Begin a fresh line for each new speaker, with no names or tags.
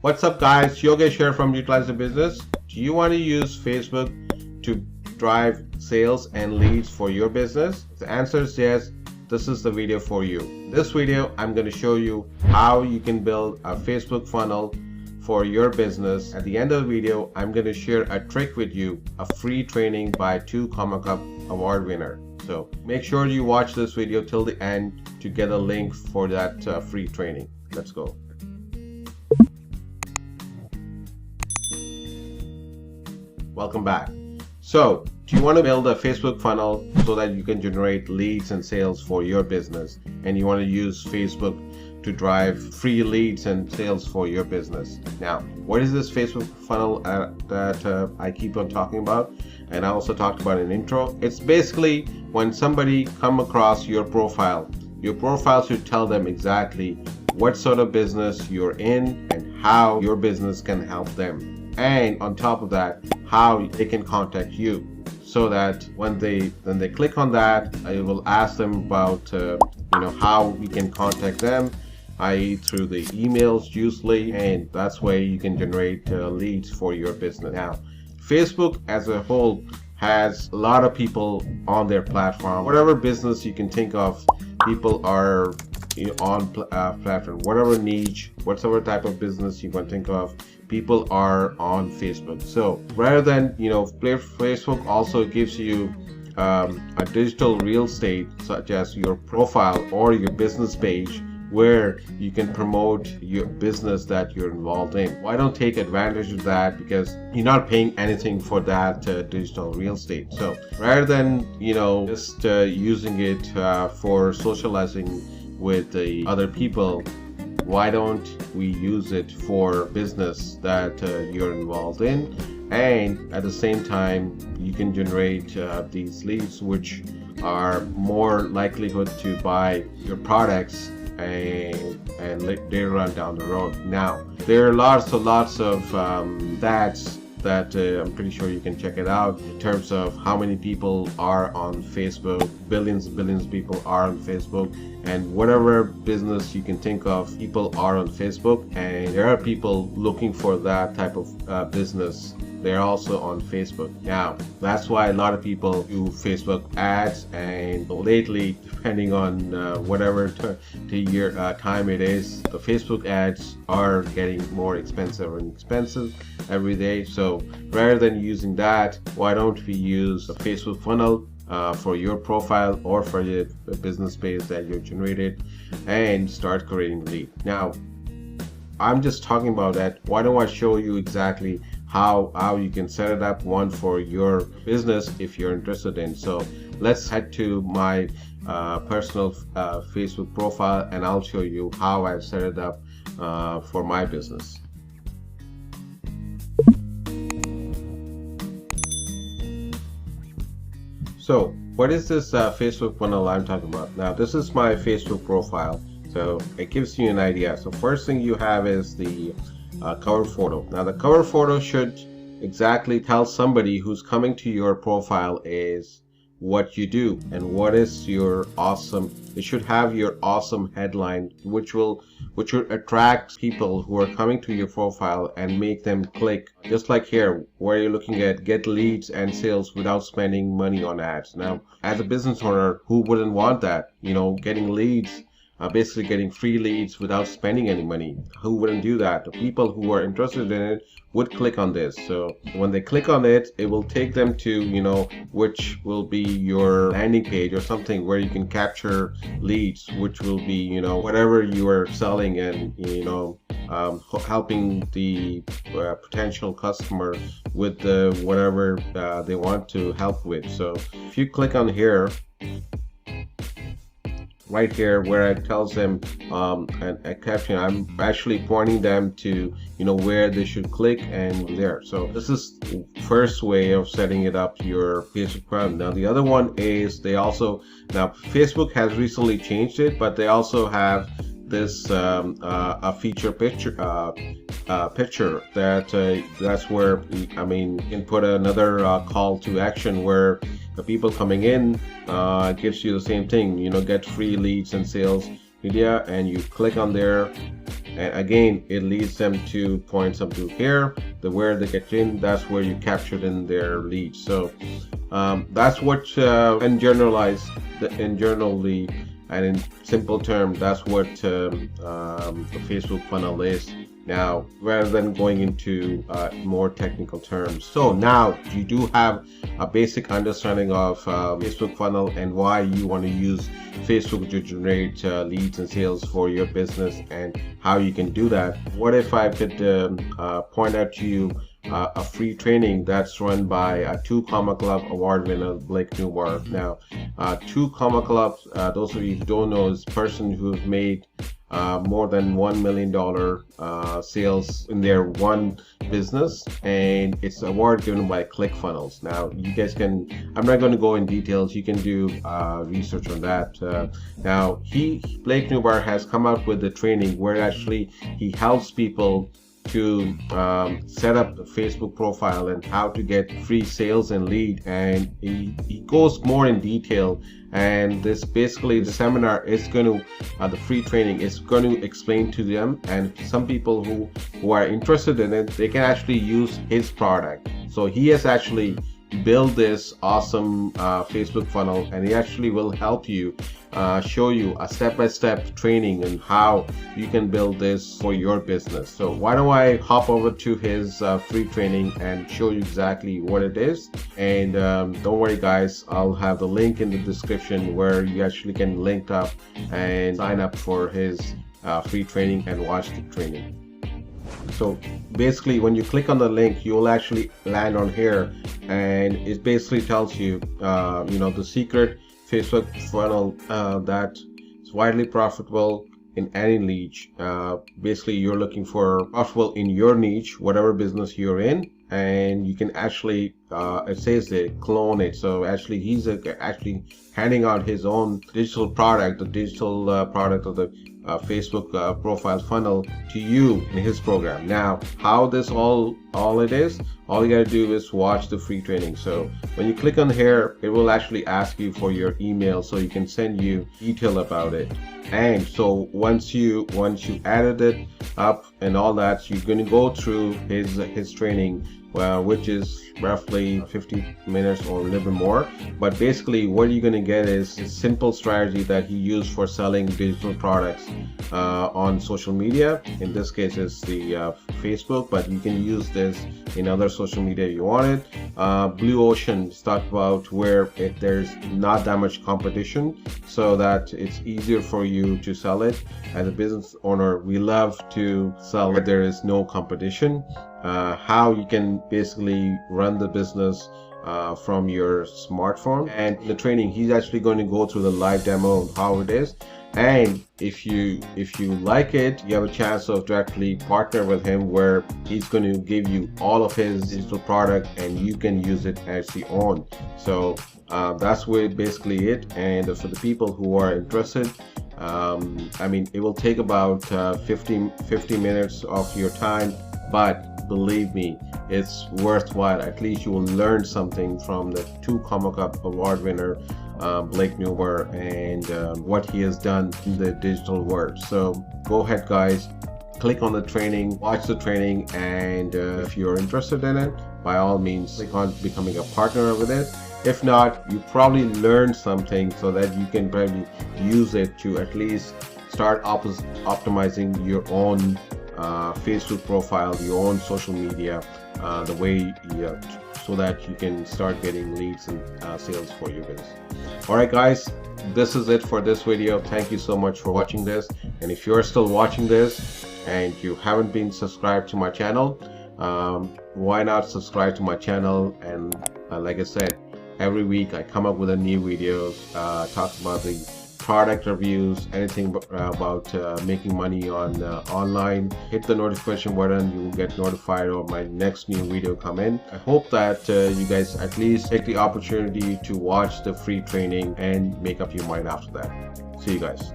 What's up guys, Yogesh here from Utilize the Business. Do you want to use Facebook to drive sales and leads for your business? If the answer is yes, this is the video for you. In this video, I'm going to show you how you can build a Facebook funnel for your business. At the end of the video, I'm going to share a trick with you, a free training by 2 Comma Cup award winner. So make sure you watch this video till the end to get a link for that free training. Let's go. Welcome back. So, do you want to build a Facebook funnel so that you can generate leads and sales for your business, and you want to use Facebook to drive free leads and sales for your business? Now, what is this Facebook funnel that I keep on talking about, and I also talked about in intro? It's basically when somebody come across your profile should tell them exactly what sort of business you're in and how your business can help them. And on top of that, how they can contact you, so that when they click on that, I will ask them about how we can contact them, i.e. through the emails usually, and that's why you can generate leads for your business. Now, Facebook as a whole has a lot of people on their platform. Whatever business you can think of, people are on platform. Whatever niche, whatever type of business you can think of, people are on Facebook. So rather than Facebook also gives you a digital real estate such as your profile or your business page where you can promote your business that you're involved in. Why don't take advantage of that? Because you're not paying anything for that digital real estate. So rather than just using it for socializing with the other people, why don't we use it for business that you're involved in, and at the same time you can generate these leads which are more likelihood to buy your products and later on down the road. Now, there are lots of stats that I'm pretty sure you can check it out in terms of how many people are on Facebook. Billions of people are on Facebook, and whatever business you can think of, people are on Facebook, and there are people looking for that type of business. They're also on Facebook. Now, that's why a lot of people do Facebook ads, and lately, depending on whatever year time it is, the Facebook ads are getting more expensive and expensive every day. So rather than using that, why don't we use a Facebook funnel for your profile or for the business page that you generated, and start creating lead. Now, I'm just talking about that. Why don't I show you exactly how you can set it up, one for your business if you're interested in. So let's head to my personal Facebook profile, and I'll show you how I've set it up for my business. So what is this Facebook funnel I'm talking about? Now, this is my Facebook profile, so it gives you an idea. So first thing you have is the cover photo. Now, the cover photo should exactly tell somebody who's coming to your profile is what you do and what is your awesome. It should have your awesome headline, which will attract people who are coming to your profile and make them click. Just like here, where you're looking at get leads and sales without spending money on ads. Now, as a business owner, who wouldn't want that? Getting leads, basically getting free leads without spending any money. Who wouldn't do that? The people who are interested in it would click on this. So when they click on it, it will take them to which will be your landing page or something where you can capture leads, which will be whatever you are selling, and helping the potential customer with whatever they want to help with. So if you click on here, right here where it tells them a caption, I'm actually pointing them to where they should click, and there. So this is the first way of setting it up, your Facebook profile. Now the other one is now Facebook has recently changed it, but they also have this a feature picture that's where you can put another call to action where the people coming in gives you the same thing, get free leads and sales media, and you click on there, and again it leads them to points them to here, where they get in. That's where you captured in their leads. So that's what generally and in simple terms, that's what the Facebook funnel is. Now, rather than going into more technical terms, so now you do have a basic understanding of Facebook funnel and why you want to use Facebook to generate leads and sales for your business and how you can do that. What if I could point out to you a free training that's run by a 2 Comma Club award winner, Blake Nubar. Now, 2 Comma Club, those of you who don't know, is a person who's made more than $1 million sales in their one business, and it's an award given by Clickfunnels. Now, you guys can, I'm not going to go in details, you can do research on that. Now, Blake Nubar has come out with the training where actually he helps people to set up a Facebook profile and how to get free sales and lead, and he goes more in detail. And this basically, the seminar is going to the free training is going to explain to them, and some people who are interested in it, they can actually use his product. So he has actually built this awesome Facebook funnel, and he actually will help you show you a step-by-step training and how you can build this for your business. So why don't I hop over to his free training and show you exactly what it is. And don't worry guys, I'll have the link in the description where you actually can link up and sign up for his free training and watch the training. So basically, when you click on the link, you will actually land on here, and it basically tells you the secret Facebook funnel that is widely profitable in any niche. Basically, you're looking for profitable in your niche, whatever business you're in, and you can actually it says they clone it. So actually, he's actually handing out his own digital product, the digital product of the Facebook profile funnel to you in his program. Now, how this all it is, all you gotta do is watch the free training. So when you click on here, it will actually ask you for your email so you can send you detail about it. And so once you added it up and all that, you're going to go through his training, which is roughly 50 minutes or a little bit more. But basically what you're going to get is a simple strategy that he used for selling digital products on social media. In this case it's the Facebook, but you can use this in other social media you want it. Blue Ocean talked about where there's not that much competition, so that it's easier for you to sell it. As a business owner, we love to sell where there is no competition. How you can basically run the business from your smartphone. And in the training, he's actually going to go through the live demo of how it is. And if you like it, you have a chance of directly partner with him, where he's going to give you all of his digital product and you can use it as your own. So that's where basically it. And for the people who are interested, I mean, it will take about 50 minutes of your time, but believe me, it's worthwhile. At least you will learn something from the 2 Comma Club award winner, Blake Nubar, and what he has done in the digital world. So go ahead guys, click on the training, watch the training, and if you're interested in it, by all means click on becoming a partner with it. If not, you probably learned something so that you can probably use it to at least start optimizing your own Facebook profile, your own social media, the way so that you can start getting leads and sales for your business. Alright guys, this is it for this video. Thank you so much for watching this, and if you're still watching this and you haven't been subscribed to my channel, why not subscribe to my channel? And like I said, every week I come up with a new videos, talk about the product reviews, anything about making money on online. Hit the notification button, you will get notified of my next new video come in. I hope that you guys at least take the opportunity to watch the free training and make up your mind after that. See you guys.